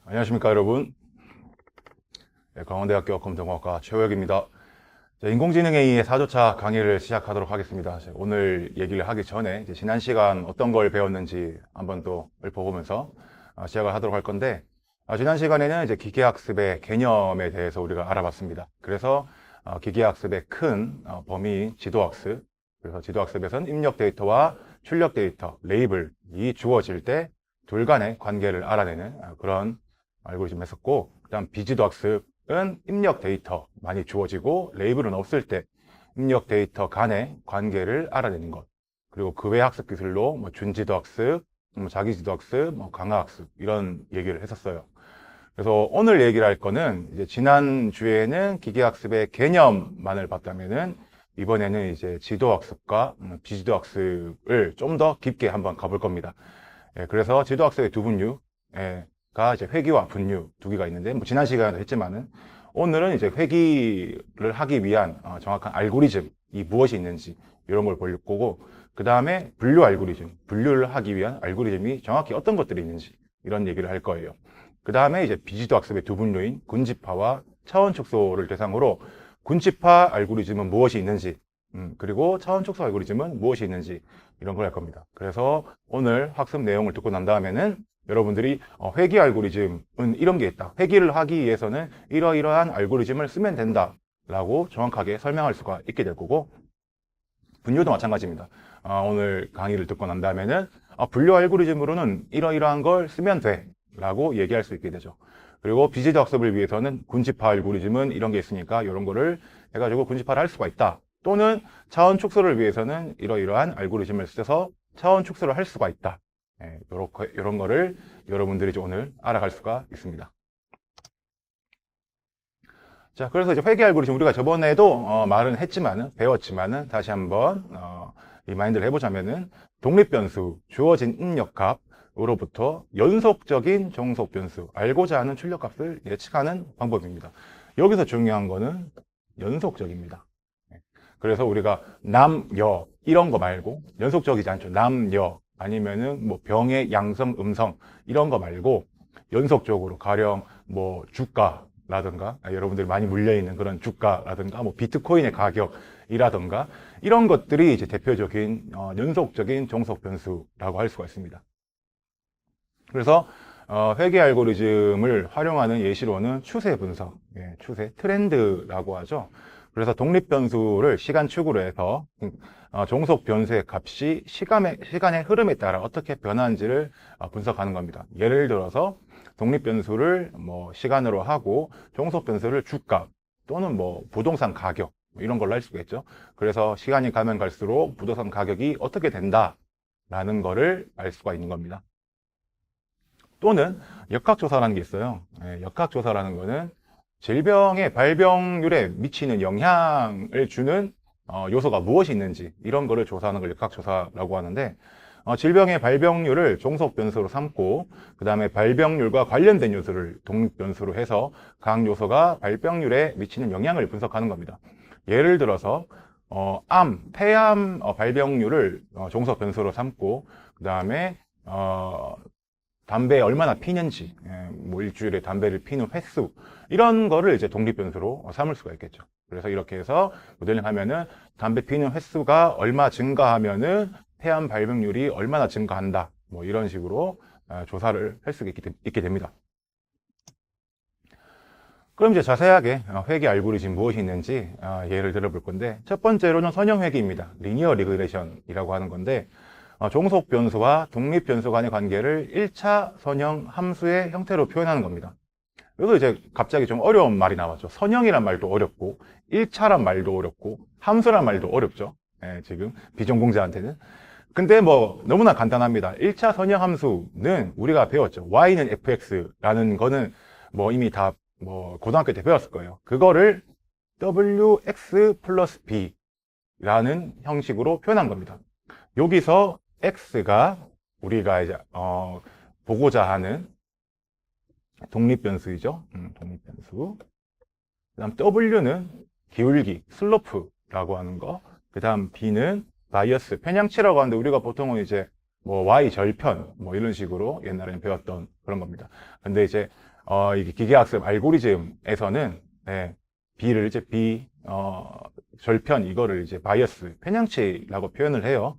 안녕하십니까 여러분. 강원대학교 검정과학과 최호혁입니다. 인공지능 AI의 4조차 강의를 시작하도록 하겠습니다. 오늘 얘기를 하기 전에 지난 시간 어떤 걸 배웠는지 한번 또 읊어보면서 시작을 하도록 할 건데, 지난 시간에는 이제 기계학습의 개념에 대해서 우리가 알아봤습니다. 그래서 기계학습의 큰 범위인 지도학습, 그래서 지도학습에서는 입력 데이터와 출력 데이터, 레이블이 주어질 때 둘 간의 관계를 알아내는 그런 알고리즘 했었고, 그 다음 비지도 학습은 입력 데이터 많이 주어지고 레이블은 없을 때 입력 데이터 간의 관계를 알아내는 것, 그리고 그 외 학습 기술로 준지도 학습, 자기지도 학습, 강화 학습 이런 얘기를 했었어요. 그래서 오늘 얘기를 할 거는 이제 지난 주에는 기계학습의 개념만을 봤다면은 이번에는 이제 지도학습과 비지도 학습을 좀 더 깊게 한번 가볼 겁니다. 그래서 지도학습의 두 분류, 가 이제 회귀와 분류 두 개가 있는데, 지난 시간에도 했지만은 오늘은 이제 회귀를 하기 위한 정확한 알고리즘이 무엇이 있는지 이런 걸 볼 거고, 그 다음에 분류 알고리즘, 분류를 하기 위한 알고리즘이 정확히 어떤 것들이 있는지 이런 얘기를 할 거예요. 그 다음에 이제 비지도 학습의 두 분류인 군집화와 차원 축소를 대상으로 군집화 알고리즘은 무엇이 있는지, 그리고 차원 축소 알고리즘은 무엇이 있는지 이런 걸 할 겁니다. 그래서 오늘 학습 내용을 듣고 난 다음에는 여러분들이 회귀 알고리즘은 이런 게 있다, 회귀를 하기 위해서는 이러이러한 알고리즘을 쓰면 된다 라고 정확하게 설명할 수가 있게 될 거고, 분류도 마찬가지입니다. 오늘 강의를 듣고 난 다음에는 분류 알고리즘으로는 이러이러한 걸 쓰면 돼 라고 얘기할 수 있게 되죠. 그리고 비지도 학습을 위해서는 군집화 알고리즘은 이런 게 있으니까 이런 거를 해가지고 군집화를 할 수가 있다, 또는 차원 축소를 위해서는 이러이러한 알고리즘을 써서 차원 축소를 할 수가 있다. 이런 거를 여러분들이 이제 오늘 알아갈 수가 있습니다. 자, 그래서 이제 회귀 알고리즘 우리가 저번에도 말은 했지만은, 배웠지만은 다시 한번 리마인드를 해보자면은, 독립 변수, 주어진 입력값으로부터 연속적인 종속 변수, 알고자 하는 출력값을 예측하는 방법입니다. 여기서 중요한 거는 연속적입니다. 그래서 우리가 남, 여 이런 거 말고, 연속적이지 않죠. 남, 여 아니면은 뭐 병의 양성, 음성 이런 거 말고 연속적으로, 가령 뭐 주가라든가, 여러분들이 많이 물려있는 그런 주가라든가, 뭐 비트코인의 가격이라든가, 이런 것들이 이제 대표적인 연속적인 종속 변수라고 할 수가 있습니다. 그래서 회귀 알고리즘을 활용하는 예시로는 추세 분석, 추세 트렌드라고 하죠. 그래서 독립 변수를 시간축으로 해서 종속 변수의 값이 시간의 흐름에 따라 어떻게 변하는지를 분석하는 겁니다. 예를 들어서 독립 변수를 뭐 시간으로 하고 종속 변수를 주가 또는 뭐 부동산 가격 이런 걸로 할 수가 있죠. 그래서 시간이 가면 갈수록 부동산 가격이 어떻게 된다라는 거를 알 수가 있는 겁니다. 또는 역학조사라는 게 있어요. 역학조사라는 거는 질병의 발병률에 미치는 영향을 주는 요소가 무엇이 있는지 이런 거를 조사하는 걸 역학조사라고 하는데, 질병의 발병률을 종속 변수로 삼고 그 다음에 발병률과 관련된 요소를 독립 변수로 해서 각 요소가 발병률에 미치는 영향을 분석하는 겁니다. 예를 들어서 폐암 발병률을 종속 변수로 삼고, 그 다음에 담배 얼마나 피는지, 뭐 일주일에 담배를 피는 횟수, 이런 거를 이제 독립 변수로 삼을 수가 있겠죠. 그래서 이렇게 해서 모델링 하면은 담배 피는 횟수가 얼마 증가하면은 폐암 발병률이 얼마나 증가한다, 뭐 이런 식으로 조사를 할 수 있게 됩니다. 그럼 이제 자세하게 회귀 알고리즘 무엇이 있는지 예를 들어볼 건데, 첫 번째로는 선형 회귀입니다. 리니어 리그레션이라고 하는 건데, 종속 변수와 독립 변수 간의 관계를 1차 선형 함수의 형태로 표현하는 겁니다. 여기서 이제 갑자기 좀 어려운 말이 나왔죠. 선형이란 말도 어렵고 1차란 말도 어렵고 함수란 말도 어렵죠. 지금 비전공자한테는. 근데 뭐 너무나 간단합니다. 1차 선형 함수는 우리가 배웠죠. y는 fx라는 거는 뭐 이미 다 뭐 고등학교 때 배웠을 거예요. 그거를 wx 플러스 b라는 형식으로 표현한 겁니다. 여기서 x가 우리가 이제 보고자 하는 독립 변수이죠. 독립 변수. 그다음 w는 기울기, 슬로프라고 하는 거. 그다음 b는 바이어스, 편향치라고 하는데 우리가 보통은 이제 뭐 y 절편 뭐 이런 식으로 옛날에는 배웠던 그런 겁니다. 근데 이제 이게 기계학습 알고리즘에서는, B를 이제 절편, 이거를 이제 바이어스, 편향치라고 표현을 해요.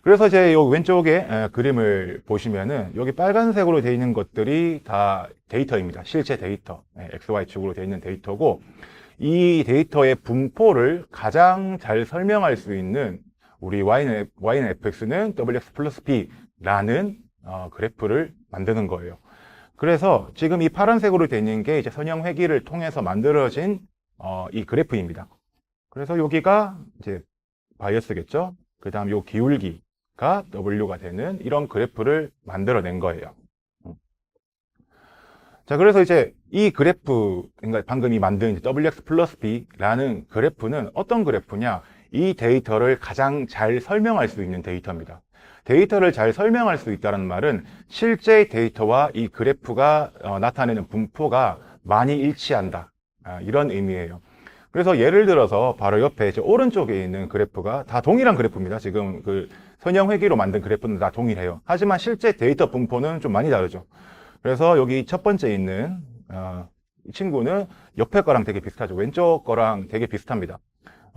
그래서 이제 요 왼쪽에 그림을 보시면은 여기 빨간색으로 되어 있는 것들이 다 데이터입니다. 실제 데이터. XY축으로 되어 있는 데이터고, 이 데이터의 분포를 가장 잘 설명할 수 있는 우리 Y는 fx는 WX 플러스 B라는 그래프를 만드는 거예요. 그래서 지금 이 파란색으로 되어 있는 게 이제 선형 회귀를 통해서 만들어진 이 그래프입니다. 그래서 여기가 이제 바이어스겠죠? 그 다음 요 기울기가 W가 되는 이런 그래프를 만들어낸 거예요. 자, 그래서 이제 이 그래프, 그러니까 방금 이 만든 WX 플러스 B라는 그래프는 어떤 그래프냐? 이 데이터를 가장 잘 설명할 수 있는 데이터입니다. 데이터를 잘 설명할 수 있다는 말은 실제 데이터와 이 그래프가 나타내는 분포가 많이 일치한다. 이런 의미예요. 그래서 예를 들어서 바로 옆에 이제 오른쪽에 있는 그래프가 다 동일한 그래프입니다. 지금 그 선형 회귀로 만든 그래프는 다 동일해요. 하지만 실제 데이터 분포는 좀 많이 다르죠. 그래서 여기 첫 번째 있는 이 친구는 옆에 거랑 되게 비슷하죠. 왼쪽 거랑 되게 비슷합니다.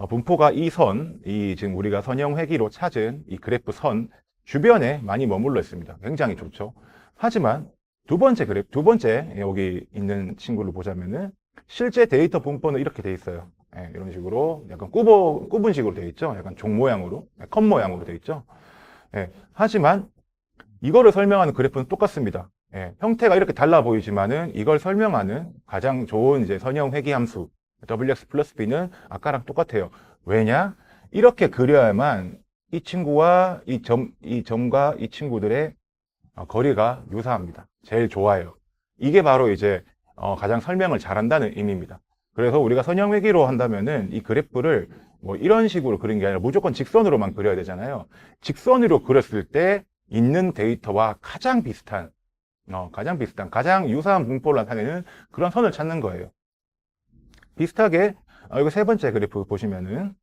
분포가 이 선, 이 지금 우리가 선형 회귀로 찾은 이 그래프 선 주변에 많이 머물러 있습니다. 굉장히 좋죠. 하지만 두 번째 여기 있는 친구를 보자면은 실제 데이터 분포는 이렇게 돼 있어요. 이런 식으로 약간 구분 식으로 돼 있죠. 약간 종 모양으로, 컵 모양으로 돼 있죠. 하지만 이거를 설명하는 그래프는 똑같습니다. 형태가 이렇게 달라 보이지만은 이걸 설명하는 가장 좋은 이제 선형 회귀 함수 WX 플러스 B는 아까랑 똑같아요. 왜냐? 이렇게 그려야만 이 친구와 이 점과 이 친구들의 거리가 유사합니다. 제일 좋아요. 이게 바로 이제 가장 설명을 잘한다는 의미입니다. 그래서 우리가 선형 회귀로 한다면은 이 그래프를 뭐 이런 식으로 그린 게 아니라 무조건 직선으로만 그려야 되잖아요. 직선으로 그렸을 때 있는 데이터와 가장 비슷한, 가장 유사한 분포를 나타내는 그런 선을 찾는 거예요. 비슷하게, 이거 세 번째 그래프 보시면은,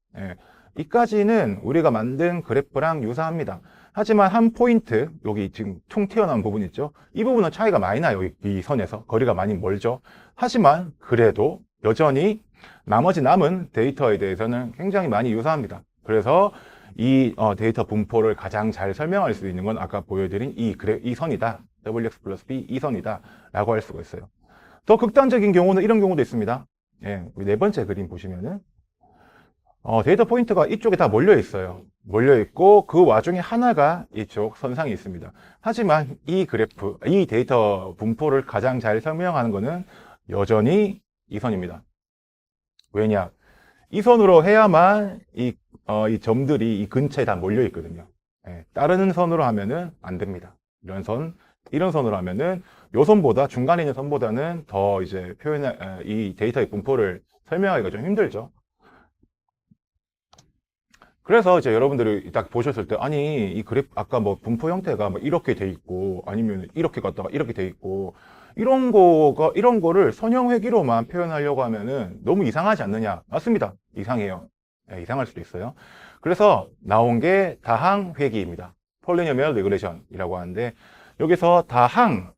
이까지는 우리가 만든 그래프랑 유사합니다. 하지만 한 포인트, 여기 지금 퉁 튀어나온 부분 있죠? 이 부분은 차이가 많이 나요. 이 선에서. 거리가 많이 멀죠? 하지만 그래도 여전히 나머지 남은 데이터에 대해서는 굉장히 많이 유사합니다. 그래서 이 데이터 분포를 가장 잘 설명할 수 있는 건 아까 보여드린 이 선이다. WX 플러스 B 이 선이다. 라고 할 수가 있어요. 더 극단적인 경우는 이런 경우도 있습니다. 우리 네 번째 그림 보시면은 데이터 포인트가 이쪽에 다 몰려 있어요. 몰려 있고 그 와중에 하나가 이쪽 선상에 있습니다. 하지만 이 그래프, 이 데이터 분포를 가장 잘 설명하는 것은 여전히 이 선입니다. 왜냐? 이 선으로 해야만 이 점들이 이 근처에 다 몰려 있거든요. 다른 선으로 하면은 안 됩니다. 이런 선으로 하면은 요 선보다 중간에 있는 선보다는 더 이제 이 데이터의 분포를 설명하기가 좀 힘들죠. 그래서 이제 여러분들이 딱 보셨을 때 아니 이 그래프 아까 뭐 분포 형태가 뭐 이렇게 돼 있고 아니면 이렇게 갔다가 이렇게 돼 있고 이런 거를 선형 회귀로만 표현하려고 하면은 너무 이상하지 않느냐? 맞습니다. 이상해요. 이상할 수도 있어요. 그래서 나온 게 다항 회귀입니다. 폴리노미얼 리그레션이라고 하는데 여기서 다항,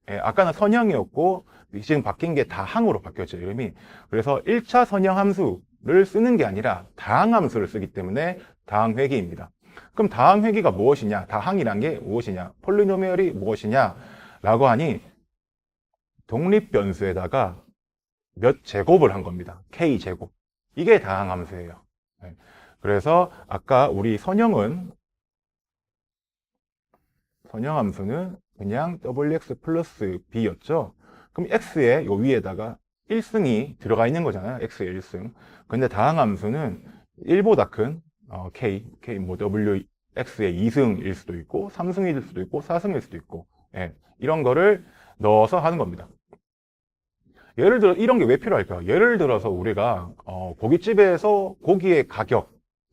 아까는 선형이었고 지금 바뀐 게 다항으로 바뀌었죠, 이름이. 그래서 1차 선형 함수를 쓰는 게 아니라 다항 함수를 쓰기 때문에 다항 회귀입니다. 그럼 다항 회귀가 무엇이냐? 다항이란 게 무엇이냐? 폴리노미얼이 무엇이냐? 라고 하니 독립 변수에다가 몇 제곱을 한 겁니다. K제곱. 이게 다항 함수예요. 그래서 아까 우리 선형 함수는 그냥 WX 플러스 B였죠. 그럼 X의 요 위에다가 1승이 들어가 있는 거잖아요. X의 1승. 근데 다항 함수는 1보다 큰 K 뭐 WX의 2승일 수도 있고 3승일 수도 있고 4승일 수도 있고 이런 거를 넣어서 하는 겁니다. 예를 들어 이런 게 왜 필요할까요? 예를 들어서 우리가 고깃집에서 고기의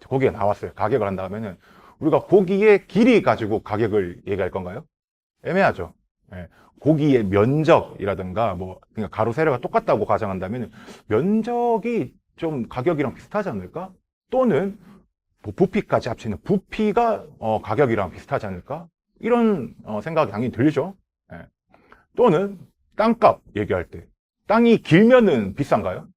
고기가 나왔어요. 가격을 한다면은 우리가 고기의 길이 가지고 가격을 얘기할 건가요? 애매하죠. 고기의 면적이라든가 뭐 그러니까 가로 세로가 똑같다고 가정한다면 면적이 좀 가격이랑 비슷하지 않을까? 또는 뭐 부피까지 합치는 부피가 가격이랑 비슷하지 않을까? 이런 생각이 당연히 들죠. 또는 땅값 얘기할 때 땅이 길면은 비싼가요?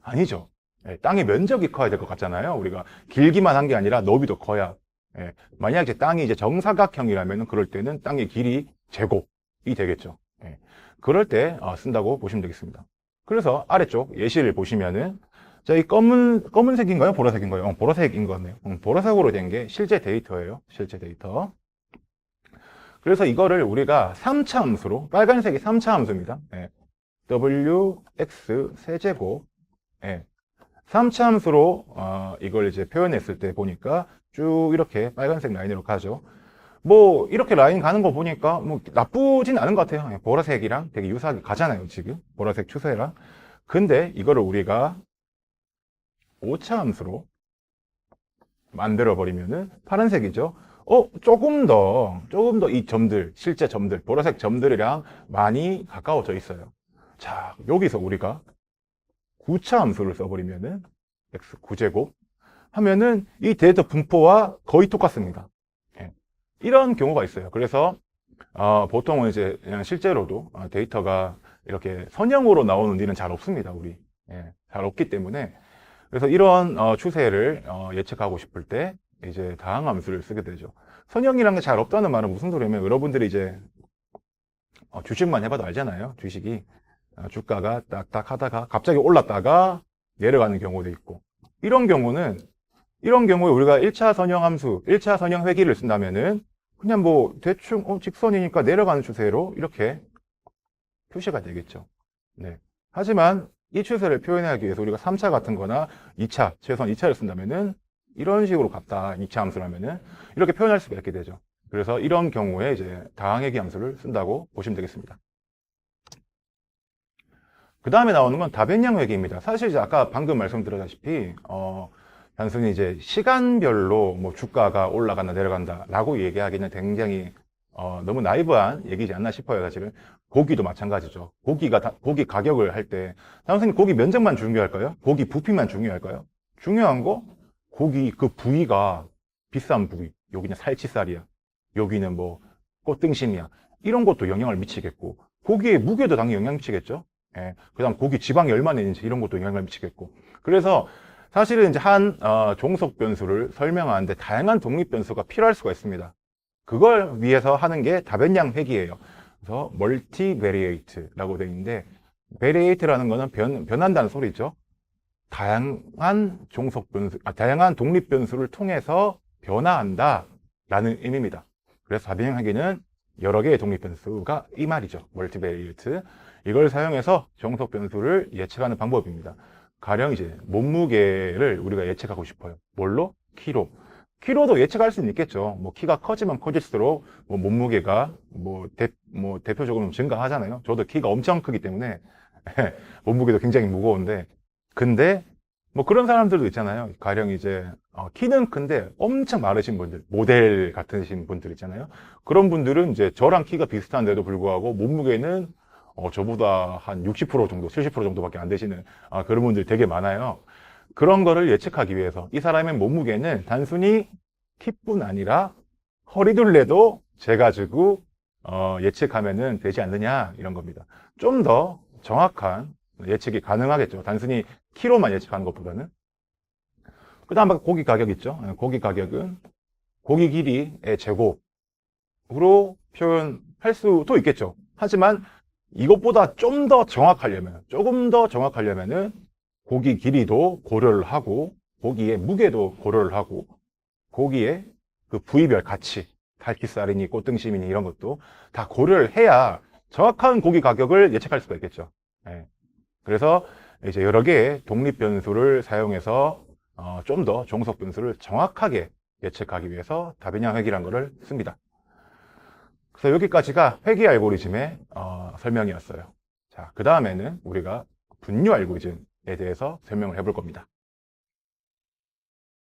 아니죠. 예, 땅의 면적이 커야 될 것 같잖아요. 우리가 길기만 한 게 아니라 너비도 커야. 예, 만약에 땅이 이제 정사각형이라면 그럴 때는 땅의 길이 제곱이 되겠죠. 예, 그럴 때 쓴다고 보시면 되겠습니다. 그래서 아래쪽 예시를 보시면은 자, 이 검은색인가요? 보라색인가요? 보라색인 것 같네요. 보라색으로 된 게 실제 데이터예요. 실제 데이터. 그래서 이거를 우리가 3차 함수로, 빨간색이 3차 함수입니다. 예, w, x, 세제곱. 예, 3차 함수로 이걸 이제 표현했을 때 보니까 쭉 이렇게 빨간색 라인으로 가죠. 뭐 이렇게 라인 가는 거 보니까 뭐 나쁘진 않은 것 같아요. 예, 보라색이랑 되게 유사하게 가잖아요, 지금. 보라색 추세랑. 근데 이거를 우리가 5차 함수로 만들어 버리면은 파란색이죠. 조금 더 이 점들, 실제 점들, 보라색 점들이랑 많이 가까워져 있어요. 자, 여기서 우리가 9차 함수를 써버리면은 x 9제곱 하면은 이 데이터 분포와 거의 똑같습니다. 예. 이런 경우가 있어요. 그래서 보통은 이제 그냥 실제로도 데이터가 이렇게 선형으로 나오는 일은 잘 없습니다. 우리 잘 없기 때문에 그래서 이런 추세를 예측하고 싶을 때 이제 다항함수를 쓰게 되죠. 선형이란 게 잘 없다는 말은 무슨 소리냐면 여러분들이 이제 주식만 해봐도 알잖아요. 주식이 주가가 딱딱 하다가 갑자기 올랐다가 내려가는 경우도 있고 이런 경우에 우리가 1차 선형 함수, 1차 선형 회귀를 쓴다면은 그냥 뭐 대충 직선이니까 내려가는 추세로 이렇게 표시가 되겠죠. 네. 하지만 이 추세를 표현하기 위해서 우리가 3차 같은 거나 2차, 최소한 2차를 쓴다면은 이런 식으로 갔다. 2차 함수라면은 이렇게 표현할 수가 있게 되죠. 그래서 이런 경우에 이제 다항회귀 함수를 쓴다고 보시면 되겠습니다. 그 다음에 나오는 건 다변량 회귀입니다. 사실 이제 아까 방금 말씀드렸다시피 단순히 이제 시간별로 뭐 주가가 올라간다 내려간다 라고 얘기하기는 굉장히 너무 나이브한 얘기지 않나 싶어요. 사실은 고기도 마찬가지죠. 고기 가격을 할 때 단순히 고기 면적만 중요할까요? 고기 부피만 중요할까요? 중요한 거 고기 그 부위가 비싼 부위, 여기는 살치살이야, 여기는 뭐 꽃등심이야, 이런 것도 영향을 미치겠고 고기의 무게도 당연히 영향 미치겠죠. 예, 그 다음 고기 지방이 얼마나 있는지 이런 것도 영향을 미치겠고 그래서 사실은 이제 한 종속 변수를 설명하는데 다양한 독립 변수가 필요할 수가 있습니다. 그걸 위해서 하는 게 다변량 회귀예요. 그래서 멀티베리에이트라고 되어 있는데 베리에이트라는 거는 변한다는 소리죠. 다양한 종속 변수, 다양한 독립 변수를 통해서 변화한다 라는 의미입니다. 그래서 다변량 회귀는 여러 개의 독립 변수가 이 말이죠. 멀티베리에이트. 이걸 사용해서 종속 변수를 예측하는 방법입니다. 가령 이제 몸무게를 우리가 예측하고 싶어요. 뭘로? 키로. 키로도 예측할 수는 있겠죠. 뭐 키가 커지면 커질수록 뭐 몸무게가 대표적으로 증가하잖아요. 저도 키가 엄청 크기 때문에 몸무게도 굉장히 무거운데 근데 뭐 그런 사람들도 있잖아요. 가령 이제 키는 큰데 엄청 마르신 분들, 모델 같으신 분들 있잖아요. 그런 분들은 이제 저랑 키가 비슷한데도 불구하고 몸무게는 저보다 한 60% 정도, 70% 정도밖에 안 되시는 그런 분들이 되게 많아요. 그런 거를 예측하기 위해서 이 사람의 몸무게는 단순히 키뿐 아니라 허리둘레도 재가지고 예측하면은 되지 않느냐 이런 겁니다. 좀 더 정확한 예측이 가능하겠죠. 단순히 키로만 예측하는 것보다는. 그 다음 고기 가격 있죠. 고기 가격은 고기 길이의 제곱으로 표현할 수도 있겠죠. 하지만 이것보다 좀 더 정확하려면, 조금 더 정확하려면은 고기 길이도 고려를 하고, 고기의 무게도 고려를 하고, 고기의 그 부위별 가치, 살치살이니 꽃등심이니 이런 것도 다 고려를 해야 정확한 고기 가격을 예측할 수가 있겠죠. 네. 그래서 이제 여러 개의 독립 변수를 사용해서 좀 더 종속 변수를 정확하게 예측하기 위해서 다변량 회귀라는 것을 씁니다. 그래서 여기까지가 회귀 알고리즘의 설명이었어요. 자, 그 다음에는 우리가 분류 알고리즘에 대해서 설명을 해볼 겁니다.